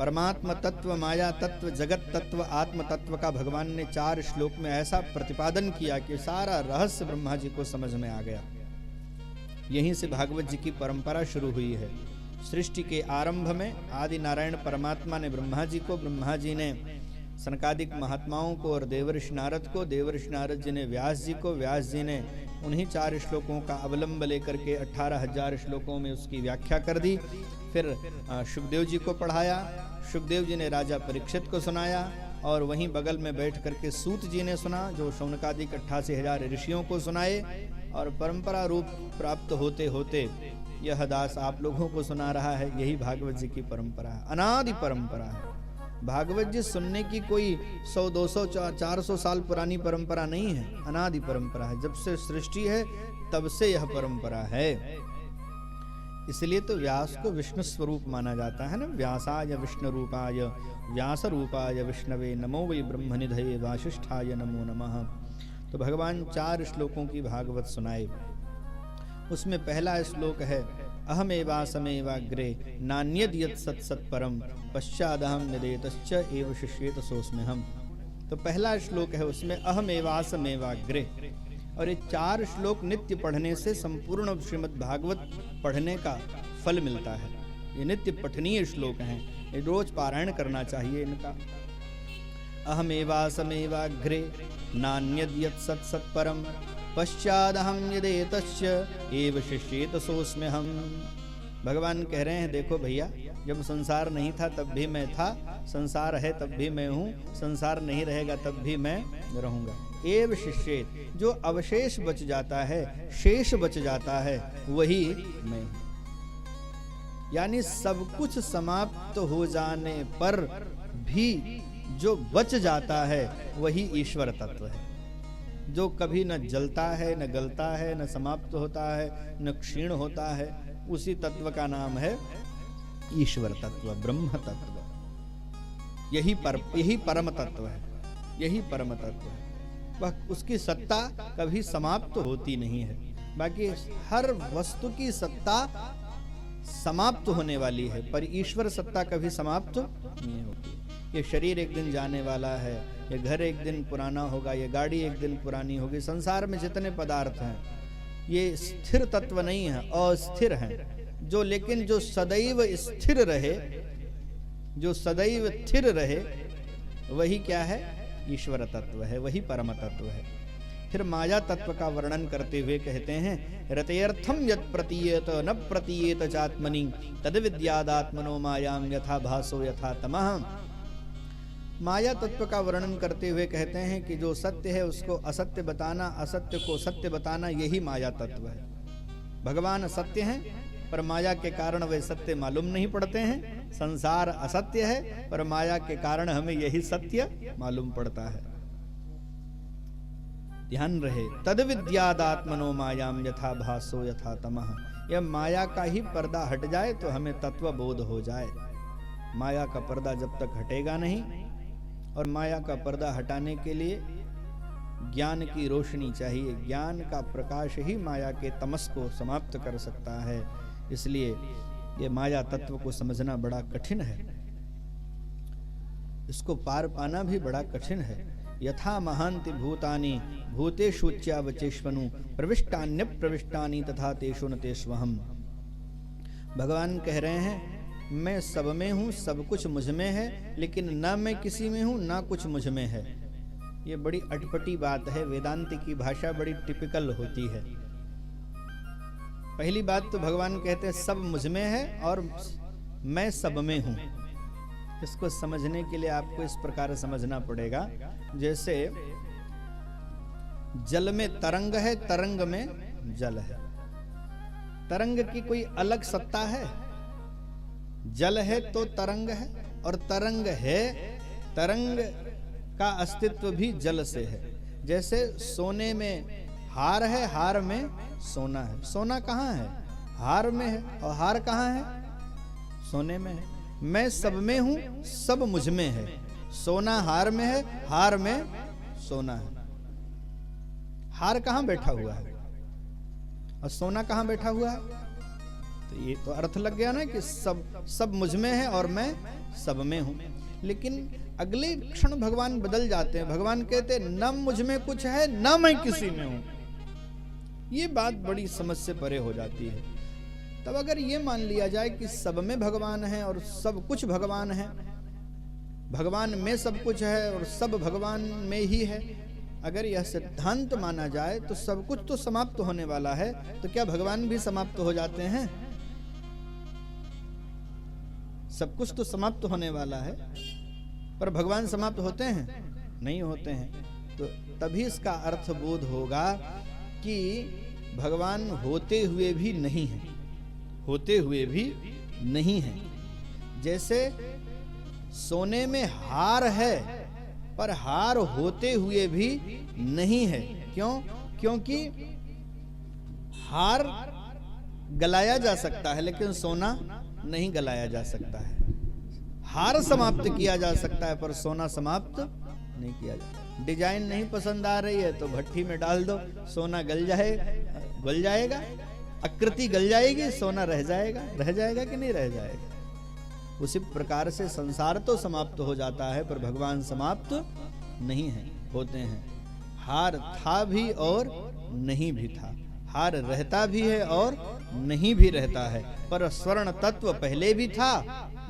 परमात्मा तत्व, माया तत्व, जगत तत्व, आत्म तत्व का भगवान ने 4 श्लोक में ऐसा प्रतिपादन किया कि सारा रहस्य ब्रह्मा जी को समझ में आ गया। यहीं से भागवत जी की परंपरा शुरू हुई है। सृष्टि के आरंभ में आदि नारायण परमात्मा ने ब्रह्मा जी को, ब्रह्मा जी ने सनकादिक महात्माओं को और देवर्षि नारद को, देवर्षि नारद जी ने व्यास जी को, व्यास जी ने उन्हीं 4 श्लोकों का अवलंब लेकर के 18,000 श्लोकों में उसकी व्याख्या कर दी। फिर शुकदेव जी को पढ़ाया, शुकदेव जी ने राजा परीक्षित को सुनाया और वहीं बगल में बैठ करके सूत जी ने सुना, जो शौनकादिक 88,000 ऋषियों को सुनाए। और परंपरा रूप प्राप्त होते होते यह दास आप लोगों को सुना रहा है। यही भागवत जी की परंपरा है, अनादि परंपरा है। भागवत जी सुनने की कोई 100, 200, 400 साल पुरानी परंपरा नहीं है, अनादि परंपरा है। जब से सृष्टि है तब से यह परंपरा है। इसलिए तो व्यास को विष्णु स्वरूप माना जाता है ना। व्यासाय विष्णु रूपाय व्यास रूपाय विष्णवे नमो वै ब्रह्मनिधये वासिष्ठाय नमो नमः। तो भगवान 4 श्लोकों की भागवत सुनाए। उसमें पहला श्लोक है अहमेवासमेवाग्रे नान्यद यत् सत् सत्परम पश्चादहम निदेतश्च एव शिष्येत सोऽस्म्यहम्। तो पहला श्लोक है उसमें अहमेवासमेवाग्रे। और ये 4 श्लोक नित्य पढ़ने से संपूर्ण श्रीमद् भागवत पढ़ने का फल मिलता है। ये नित्य पठनीय श्लोक हैं, ये रोज पारायण करना चाहिए इनका। अहमेवासमेवाग्रे नान्यद यत् सत् सत्परम पश्चादहम यदेतश्च एव शिष्येत सोऽस्म्यहम्। भगवान कह रहे हैं, देखो भैया, जब संसार नहीं था तब भी मैं था, संसार है तब भी मैं हूँ, संसार नहीं रहेगा तब भी मैं रहूंगा। एव शिष्येत, जो अवशेष बच जाता है, शेष बच जाता है, वही मैं हूँ। यानी सब कुछ समाप्त हो जाने पर भी जो बच जाता है वही ईश्वर तत्व है, जो कभी न जलता है, न गलता है, न समाप्त होता है, न क्षीण होता है। उसी तत्व का नाम है ईश्वर तत्व, ब्रह्म तत्व। यही परम तत्व है, यही परम तत्व है। वह उसकी सत्ता कभी समाप्त होती नहीं है। बाकी हर वस्तु की सत्ता समाप्त होने वाली है, पर ईश्वर सत्ता कभी समाप्त नहीं होती। ये शरीर एक दिन जाने वाला है, ये घर एक दिन पुराना होगा, ये गाड़ी एक दिन पुरानी होगी। संसार में जितने पदार्थ हैं ये स्थिर तत्व नहीं है, अस्थिर हैं। जो लेकिन जो सदैव स्थिर रहे, जो सदैव स्थिर रहे, वही क्या है? ईश्वर तत्व है, वही परम तत्व है। फिर माया तत्व का वर्णन करते हुए कहते हैं, रतेर्थम यत् प्रतीयत न प्रतीयत चात्मनि तद विद्यादात्मनो मायां यथा भासो यथा तमः। माया तत्व का वर्णन करते हुए कहते हैं कि जो सत्य है उसको असत्य बताना, असत्य को सत्य बताना, यही माया तत्व है। भगवान सत्य हैं पर माया के कारण वे सत्य मालूम नहीं पड़ते हैं। संसार असत्य है पर माया के कारण हमें यही सत्य मालूम पड़ता है। ध्यान रहे, तद विद्यादात्मनो मायाम यथा भासो यथा तमः। यह माया का ही पर्दा हट जाए तो हमें तत्व बोध हो जाए। माया का पर्दा जब तक हटेगा नहीं, और माया का पर्दा हटाने के लिए ज्ञान की रोशनी चाहिए। ज्ञान का प्रकाश ही माया के तमस को समाप्त कर सकता है। इसलिए ये माया तत्व को समझना बड़ा कठिन है, इसको पार पाना भी बड़ा कठिन है। यथा महांति भूतानि भूतेषु च्यावचेष्वनु प्रविष्टान्य प्रविष्टानि तथा तेषु न तेष्वहम्। भगवान कह रहे हैं, मैं सब में हूँ, सब कुछ मुझ में है, लेकिन ना मैं किसी में हूँ ना कुछ मुझ में है। ये बड़ी अटपटी बात है। वेदांत की भाषा बड़ी टिपिकल होती है। पहली बात तो भगवान कहते हैं सब मुझ में है और मैं सब में हूँ। इसको समझने के लिए आपको इस प्रकार समझना पड़ेगा, जैसे जल में तरंग है, तरंग में जल है। तरंग की कोई अलग सत्ता है? जल है तो तरंग है, और तरंग है, तरंग का अस्तित्व भी जल से है। जैसे सोने में हार है, हार में सोना है। सोना कहाँ है? हार में है। और हार कहाँ है? सोने में है। मैं सब में हूं, सब मुझ में है। सोना हार में है, हार में सोना है। हार कहाँ बैठा हुआ है और सोना कहाँ बैठा हुआ है? तो ये तो अर्थ लग गया ना कि सब मुझ में है और मैं सब में हूं। लेकिन अगले क्षण भगवान बदल जाते हैं। भगवान कहते हैं न मुझ में कुछ है न मैं किसी में हूं। ये बात बड़ी समझ से परे हो जाती है। तब अगर ये मान लिया जाए कि सब में भगवान है और सब कुछ भगवान है, भगवान में सब कुछ है और सब भगवान में ही है, अगर यह सिद्धांत माना जाए तो सब कुछ तो समाप्त होने वाला है, तो क्या भगवान भी समाप्त हो जाते हैं? सब कुछ तो समाप्त होने वाला है, पर भगवान समाप्त होते हैं? नहीं होते हैं। तो तभी इसका अर्थ बोध होगा कि भगवान होते हुए भी नहीं है, होते हुए भी नहीं है। जैसे सोने में हार है पर हार होते हुए भी नहीं है। क्यों? क्योंकि हार गलाया जा सकता है लेकिन सोना नहीं गलाया जा सकता है। हार समाप्त किया जा सकता है पर सोना समाप्त नहीं किया जाता। डिजाइन नहीं पसंद आ रही है तो भट्टी में डाल दो, सोना गल जाएगा, आकृति गल जाएगी, सोना रह जाएगा कि नहीं रह जाएगा। उसी प्रकार से संसार तो समाप्त हो जाता है पर भगवान समाप्त नहीं है, होते हैं। हार था भी और नहीं भी था, हार रहता भी है और नहीं भी रहता है। पर स्वर्ण तत्व पहले भी था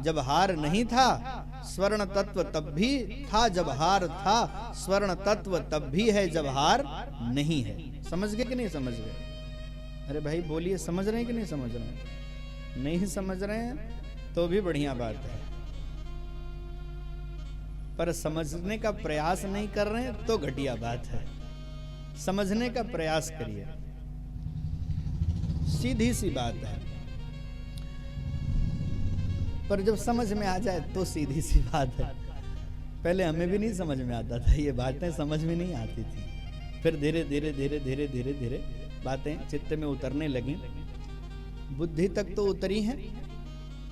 जब हार नहीं था, स्वर्ण तत्व तब भी था जब हार था, स्वर्ण तत्व तब भी है जब हार नहीं है। समझ गए कि नहीं समझ गए? अरे भाई बोलिए, समझ रहे हैं कि नहीं समझ रहे हैं? नहीं समझ रहे हैं तो भी बढ़िया बात है, पर समझने का प्रयास नहीं कर रहे हैं तो घटिया बात है। समझने का प्रयास करिए, सीधी सी बात है। पर जब समझ में आ जाए तो सीधी सी बात है। पहले हमें भी नहीं समझ में आता था, ये बातें समझ में नहीं आती थी। फिर धीरे धीरे धीरे धीरे धीरे धीरे बातें चित्त में उतरने लगी। बुद्धि तक तो उतरी है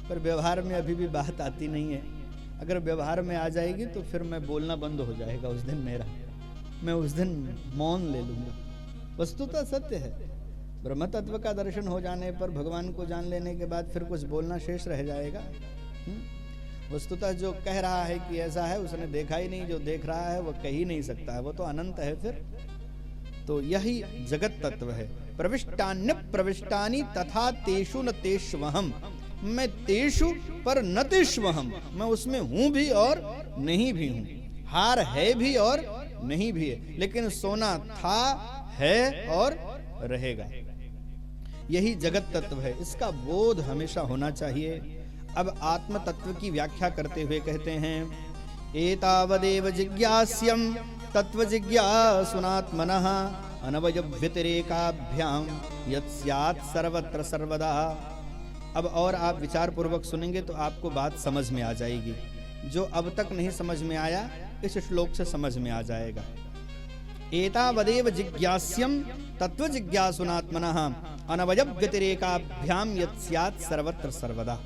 पर व्यवहार में अभी भी बात आती नहीं है। अगर व्यवहार में आ जाएगी तो फिर मैं बोलना बंद हो जाएगा उस दिन मेरा, मैं उस दिन मौन ले लूंगा। वस्तुतः सत्य है, ब्रह्म तत्व का दर्शन हो जाने पर, भगवान को जान लेने के बाद फिर कुछ बोलना शेष रह जाएगा? वस्तुतः जो कह रहा है कि ऐसा है उसने देखा ही नहीं, जो देख रहा है वो कह ही नहीं सकता है, वो तो अनंत है। फिर तो यही जगत तत्व है। प्रविष्टान्य प्रविष्टानि तथा तेषु न तेष्वहम, मैं तेषु पर न तेष्वहम, मैं उसमें हूं भी और नहीं भी हूं। हार है भी और नहीं भी है, लेकिन सोना था, है और रहेगा। यही जगत तत्व है, इसका बोध हमेशा होना चाहिए। अब आत्म तत्व की व्याख्या करते हुए कहते हैं, एतावदेव जिज्ञास्यम तत्व जिज्ञासुनात्मनः अनवय व्यतिरेकाभ्याम यत् स्यात् सर्वत्र सर्वदा। अब और आप विचार पूर्वक सुनेंगे तो आपको बात समझ में आ जाएगी। जो अब तक नहीं समझ में आया इस श्लोक से समझ में आ जाएगा। एतावदेव जिज्ञास्यम तत्व जिज्ञासुनात्मनः अनवय व्यतिरेकाभ्याम यत् स्यात् सर्वत्र सर्वदा।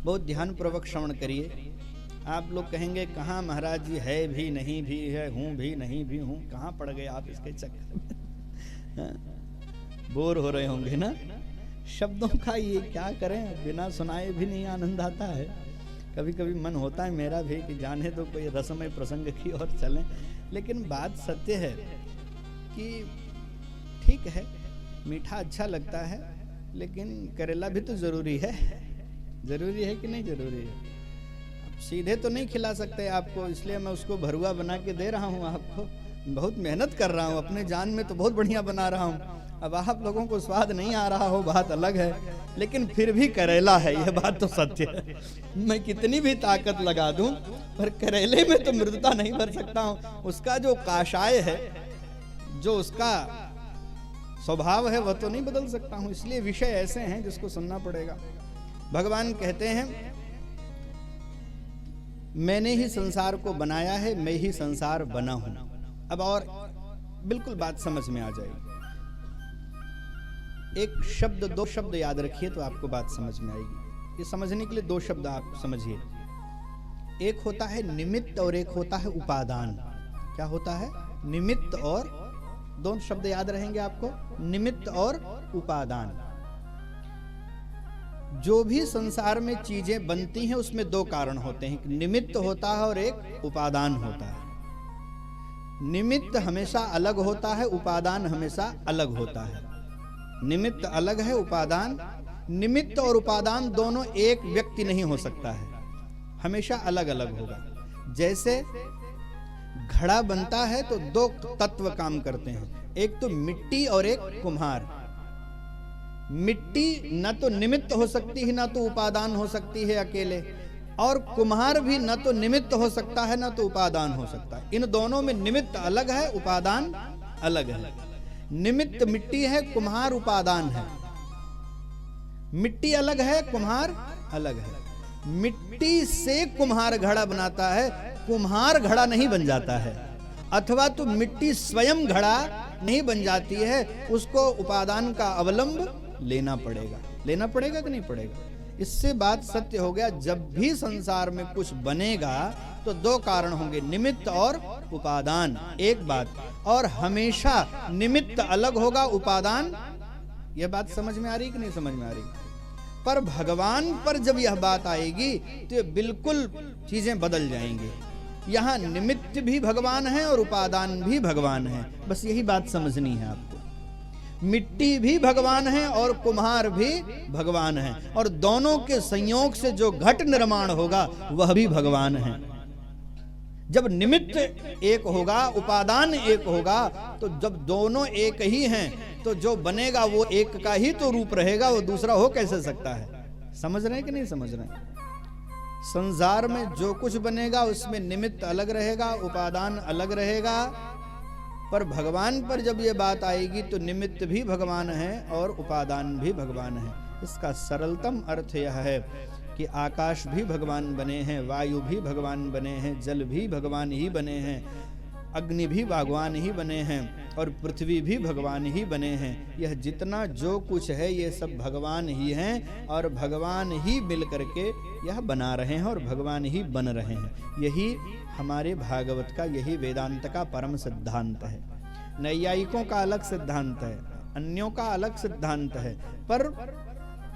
बहुत ध्यान पूर्वक श्रवण करिए। आप लोग कहेंगे कहाँ महाराज जी, है भी नहीं भी है, हूं भी नहीं भी हूं, कहाँ पड़ गए आप इसके चक्कर में? बोर हो रहे होंगे ना शब्दों का, ये क्या करें, बिना सुनाए भी नहीं आनंद आता है। कभी कभी मन होता है मेरा भी कि जाने तो कोई रसमय प्रसंग की ओर चलें, लेकिन बात सत्य है कि ठीक है मीठा अच्छा लगता है, लेकिन करेला भी तो जरूरी है। जरूरी है कि नहीं जरूरी है? अब सीधे तो नहीं खिला सकते आपको, इसलिए मैं उसको भरुआ बना के दे रहा हूँ आपको। बहुत मेहनत कर रहा हूँ, अपने जान में तो बहुत बढ़िया बना रहा हूँ। अब आप लोगों को स्वाद नहीं आ रहा हो बात अलग है, लेकिन फिर भी करेला है, यह बात तो सत्य है। मैं कितनी भी ताकत लगा दूं पर करेले में तो मृदुता नहीं भर सकता हूं। उसका जो काशाय है, जो उसका स्वभाव है, वह तो नहीं बदल सकता हूं। इसलिए विषय ऐसे हैं जिसको सुनना पड़ेगा। भगवान कहते हैं मैंने ही संसार को बनाया है, मैं ही संसार बना हूं। अब और बिल्कुल बात समझ में आ जाएगी। एक शब्द, दो शब्द याद रखिए तो आपको बात समझ में आएगी। ये समझने के लिए दो शब्द आप समझिए। एक होता है निमित्त और एक होता है उपादान। क्या होता है? निमित्त और, दोनों शब्द याद रहेंगे आपको, निमित्त और उपादान। जो भी संसार में चीजें बनती हैं उसमें दो कारण होते हैं, एक निमित्त होता है और एक उपादान होता है। निमित्त हमेशा अलग होता है, उपादान हमेशा अलग होता है। निमित्त अलग है, उपादान, निमित्त और उपादान दोनों एक व्यक्ति नहीं हो सकता है, हमेशा अलग अलग होगा। जैसे घड़ा बनता है तो दो तत्व काम करते हैं, एक तो मिट्टी और एक कुम्हार। मिट्टी न तो निमित्त हो सकती है, न तो उपादान हो सकती है अकेले, और कुम्हार भी न तो निमित्त हो सकता है न तो उपादान हो सकता है। इन दोनों में निमित्त अलग है, उपादान अलग है। निमित्त मिट्टी है, कुम्हार उपादान है। मिट्टी अलग है, कुम्हार अलग है। मिट्टी से कुम्हार घड़ा बनाता है, कुम्हार घड़ा नहीं बन जाता है। अथवा तो मिट्टी स्वयं घड़ा नहीं बन जाती है, उसको उपादान का अवलंब लेना पड़ेगा। लेना पड़ेगा कि नहीं पड़ेगा? इससे बात सत्य हो गया, जब भी संसार में कुछ बनेगा तो दो कारण होंगे, निमित्त और उपादान। एक बात, और हमेशा निमित्त अलग होगा, उपादान। यह बात समझ में आ रही कि नहीं समझ में आ रही? पर भगवान पर जब यह बात आएगी तो बिल्कुल चीजें बदल जाएंगी। यहाँ निमित्त भी भगवान है और उपादान भी भगवान है, बस यही बात समझनी है आपको। मिट्टी भी भगवान है और कुम्हार भी भगवान है, और दोनों के संयोग से जो घट निर्माण होगा वह भी भगवान है। जब निमित्त एक होगा, उपादान एक होगा, तो जब दोनों एक ही हैं तो जो बनेगा वो एक का ही तो रूप रहेगा, वो दूसरा हो कैसे सकता है? समझ रहे हैं कि नहीं समझ रहे हैं? संसार में जो कुछ बनेगा उसमें निमित्त अलग रहेगा, उपादान अलग रहेगा, पर भगवान पर जब ये बात आएगी तो निमित्त भी भगवान है और उपादान भी भगवान है। इसका सरलतम अर्थ यह है कि आकाश भी भगवान बने हैं, वायु भी भगवान बने हैं, जल भी भगवान ही बने हैं, अग्नि भी भगवान ही बने हैं, और पृथ्वी भी भगवान ही बने हैं। यह जितना जो कुछ है ये सब भगवान ही हैं, और भगवान ही मिल करके यह बना रहे हैं और भगवान ही बन रहे हैं। यही हमारे भागवत का, यही वेदांत का परम सिद्धांत है। नैयायिकों का अलग सिद्धांत है, अन्यों का अलग सिद्धांत है, पर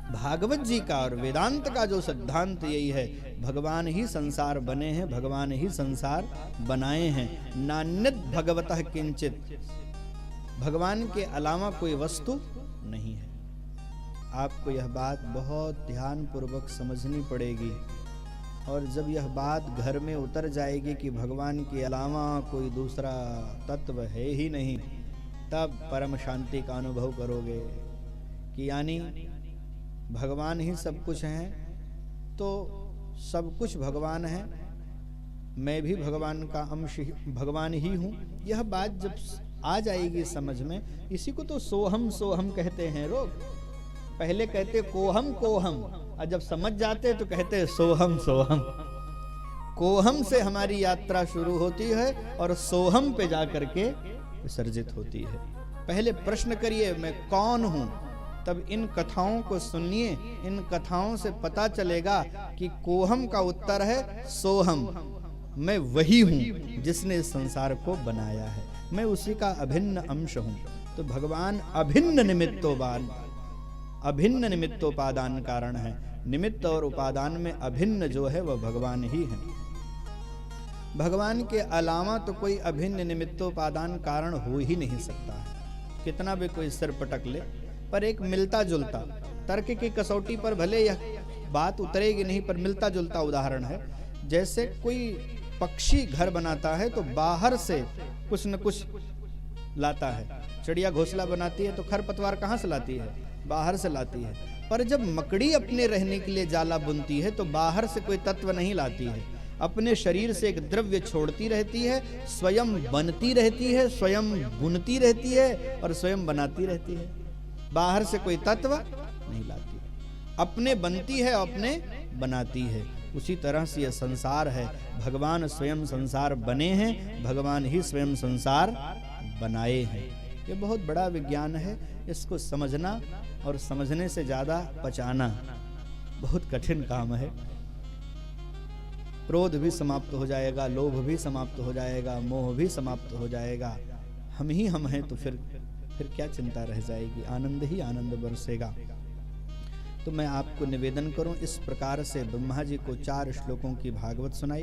भागवत जी का और वेदांत का जो सिद्धांत यही है, भगवान ही संसार बने हैं, भगवान ही संसार बनाए हैं। नान्यत भगवतः किंचित, भगवान के अलावा कोई वस्तु नहीं है। आपको यह बात बहुत ध्यान पूर्वक समझनी पड़ेगी, और जब यह बात घर में उतर जाएगी कि भगवान के अलावा कोई दूसरा तत्व है ही नहीं, तब परम शांति का अनुभव करोगे कि यानी भगवान ही सब कुछ हैं, तो सब कुछ भगवान है, मैं भी भगवान का अंश भगवान ही हूँ। यह बात जब आ जाएगी समझ में, इसी को तो सोहम सोहम कहते हैं लोग। पहले कहते कोहम कोहम, और जब समझ जाते तो कहते सोहम सोहम। कोहम से हमारी यात्रा शुरू होती है और सोहम पे जाकर के विसर्जित होती है। पहले प्रश्न करिए मैं कौन हूँ, तब इन कथाओं को सुनिए। इन कथाओं से पता चलेगा कि कोहम का उत्तर है सोहम, मैं वही हूँ जिसने इस संसार को बनाया है, मैं उसी का अभिन्न अंश हूँ। तो भगवान अभिन्न निमित्तोपादान, अभिन्न निमित्तोपादान कारण है। निमित्त और उपादान में अभिन्न जो है वह भगवान ही है। भगवान के अलावा तो कोई अभिन्न निमित्तोपादान कारण हो ही नहीं सकता है। कितना भी कोई सिर पटक ले, पर एक मिलता जुलता, तर्क की कसौटी पर भले यह बात उतरेगी नहीं, पर मिलता जुलता उदाहरण है। जैसे कोई पक्षी घर बनाता है तो बाहर से कुछ न कुछ लाता है। चिड़िया घोंसला बनाती है तो खरपतवार कहाँ से लाती है? बाहर से लाती है। पर जब मकड़ी अपने रहने के लिए जाला बुनती है तो बाहर से कोई तत्व नहीं लाती है, अपने शरीर से एक द्रव्य छोड़ती रहती है, स्वयं बनती रहती है, स्वयं बुनती रहती है और स्वयं बनाती रहती है। बाहर से कोई तत्व नहीं लाती, अपने बनती है, अपने बनाती है। उसी तरह से यह संसार है, भगवान स्वयं संसार बने हैं, भगवान ही स्वयं संसार बनाए हैं। ये बहुत बड़ा विज्ञान है, इसको समझना और समझने से ज्यादा पचाना बहुत कठिन काम है। क्रोध भी समाप्त हो जाएगा, लोभ भी समाप्त हो जाएगा, मोह भी समाप्त हो जाएगा। हम ही हम हैं तो फिर क्या चिंता रह जाएगी, आनंद ही आनंद बरसेगा। तो मैं आपको निवेदन करूं, इस प्रकार से ब्रह्मा जी को 4 श्लोकों की भागवत सुनाई।